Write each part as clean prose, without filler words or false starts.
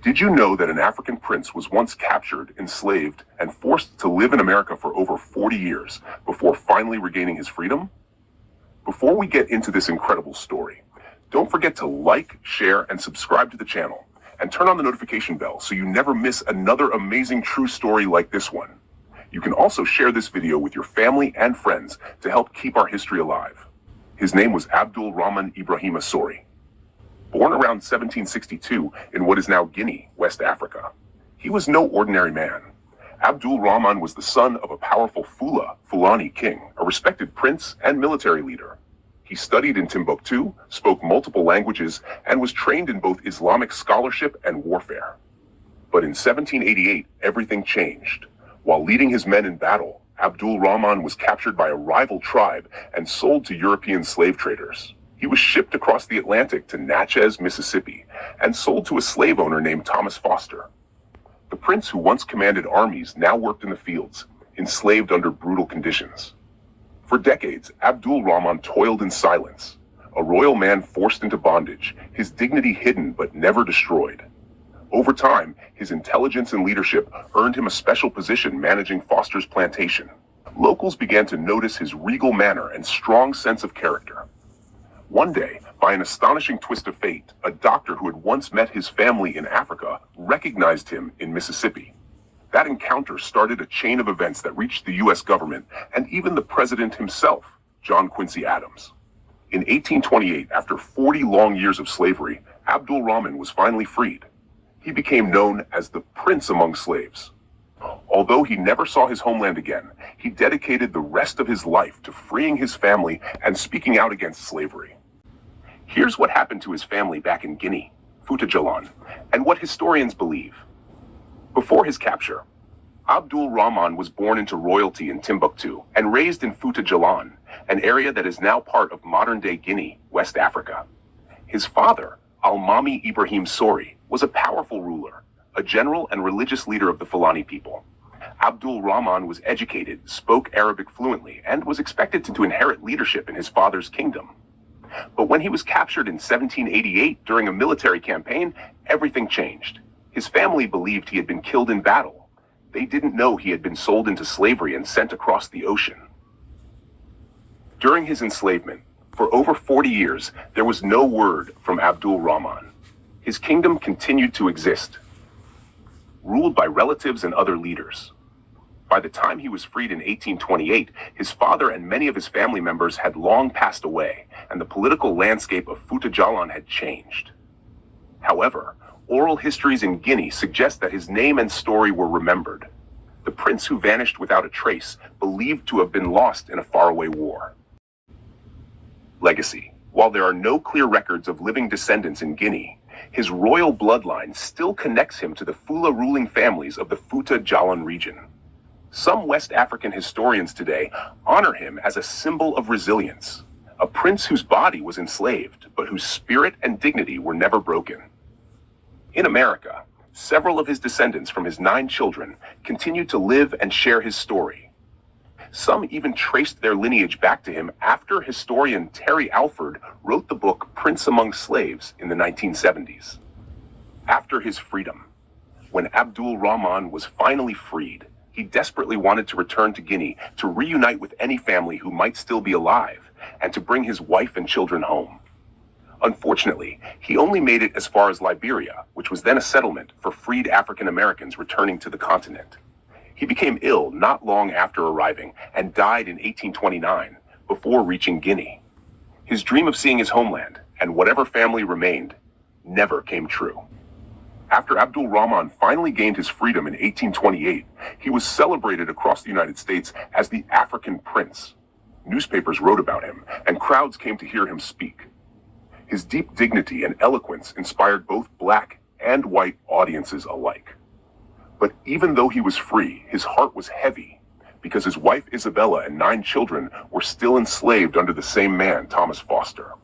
Did you know that an African prince was once captured, enslaved, and forced to live in America for over 40 years before finally regaining his freedom? Before we get into this incredible story, don't forget to like, share, and subscribe to the channel, and turn on the notification bell so you never miss another amazing true story like this one. You can also share this video with your family and friends to help keep our history alive. His name was Abdul Rahman Ibrahim Sori. Born around 1762 in what is now Guinea, West Africa, he was no ordinary man. Abdul Rahman was the son of a powerful Fulani king, a respected prince and military leader. He studied in Timbuktu, spoke multiple languages, and was trained in both Islamic scholarship and warfare. But in 1788, everything changed. While leading his men in battle, Abdul Rahman was captured by a rival tribe and sold to European slave traders. He was shipped across the Atlantic to Natchez, Mississippi, and sold to a slave owner named Thomas Foster. The prince who once commanded armies now worked in the fields, enslaved under brutal conditions. For decades, Abdul Rahman toiled in silence, a royal man forced into bondage, his dignity hidden but never destroyed. Over time, his intelligence and leadership earned him a special position managing Foster's plantation. Locals began to notice his regal manner and strong sense of character. One day, by an astonishing twist of fate, a doctor who had once met his family in Africa recognized him in Mississippi. That encounter started a chain of events that reached the U.S. government and even the president himself, John Quincy Adams. In 1828, after 40 long years of slavery, Abdul Rahman was finally freed. He became known as the Prince among slaves. Although he never saw his homeland again, he dedicated the rest of his life to freeing his family and speaking out against slavery. Here's what happened to his family back in Guinea, Fouta Djallon, and what historians believe. Before his capture, Abdul Rahman was born into royalty in Timbuktu and raised in Fouta Djallon, an area that is now part of modern-day Guinea, West Africa. His father, Almami Ibrahim Sori, was a powerful ruler, a general and religious leader of the Fulani people. Abdul Rahman was educated, spoke Arabic fluently, and was expected to inherit leadership in his father's kingdom. But when he was captured in 1788 during a military campaign, everything changed. His family believed he had been killed in battle. They didn't know he had been sold into slavery and sent across the ocean. During his enslavement, for over 40 years, there was no word from Abdul Rahman. His kingdom continued to exist, ruled by relatives and other leaders. By the time he was freed in 1828, his father and many of his family members had long passed away, and the political landscape of Fouta Djallon had changed. However, oral histories in Guinea suggest that his name and story were remembered. The prince who vanished without a trace, believed to have been lost in a faraway war. Legacy. While there are no clear records of living descendants in Guinea, his royal bloodline still connects him to the Fula ruling families of the Fouta Djallon region. Some West African historians today honor him as a symbol of resilience, a prince whose body was enslaved, but whose spirit and dignity were never broken. In America, several of his descendants from his 9 children continue to live and share his story. Some even traced their lineage back to him after historian Terry Alford wrote the book Prince Among Slaves in the 1970s. After his freedom, when Abdul Rahman was finally freed, he desperately wanted to return to Guinea to reunite with any family who might still be alive and to bring his wife and children home. Unfortunately, he only made it as far as Liberia, which was then a settlement for freed African Americans returning to the continent. He became ill not long after arriving and died in 1829 before reaching Guinea. His dream of seeing his homeland and whatever family remained never came true. After Abdul Rahman finally gained his freedom in 1828, he was celebrated across the United States as the African Prince. Newspapers wrote about him, and crowds came to hear him speak. His deep dignity and eloquence inspired both black and white audiences alike. But even though he was free, his heart was heavy, because his wife Isabella and 9 children were still enslaved under the same man, Thomas Foster.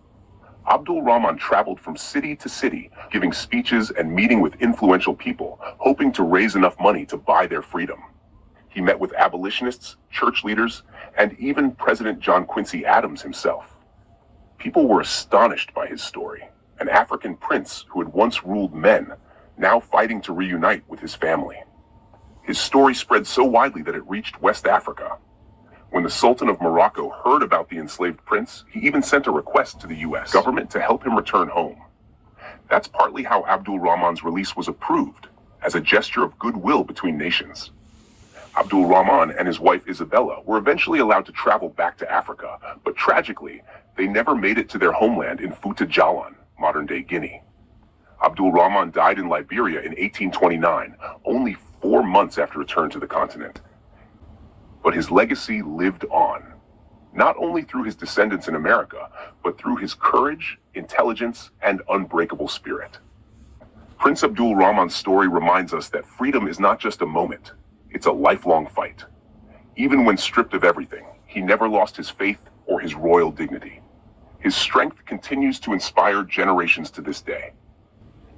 Abdul Rahman traveled from city to city, giving speeches and meeting with influential people, hoping to raise enough money to buy their freedom. He met with abolitionists, church leaders, and even President John Quincy Adams himself. People were astonished by his story. An African prince who had once ruled men now fighting to reunite with his family. His story spread so widely that it reached West Africa. When the Sultan of Morocco heard about the enslaved prince, he even sent a request to the U.S. government to help him return home. That's partly how Abdul Rahman's release was approved, as a gesture of goodwill between nations. Abdul Rahman and his wife Isabella were eventually allowed to travel back to Africa, but tragically, they never made it to their homeland in Fouta Djallon, modern-day Guinea. Abdul Rahman died in Liberia in 1829, only 4 months after return to the continent. But his legacy lived on, not only through his descendants in America, but through his courage, intelligence, and unbreakable spirit. Prince Abdul Rahman's story reminds us that freedom is not just a moment, it's a lifelong fight. Even when stripped of everything, he never lost his faith or his royal dignity. His strength continues to inspire generations to this day.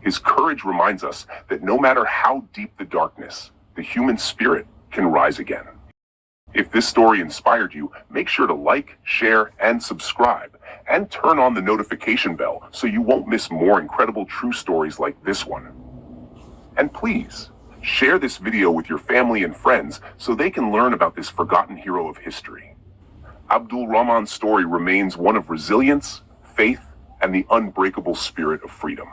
His courage reminds us that no matter how deep the darkness, the human spirit can rise again. If this story inspired you, make sure to like, share, and subscribe, and turn on the notification bell so you won't miss more incredible true stories like this one. And please, share this video with your family and friends so they can learn about this forgotten hero of history. Abdul Rahman's story remains one of resilience, faith, and the unbreakable spirit of freedom.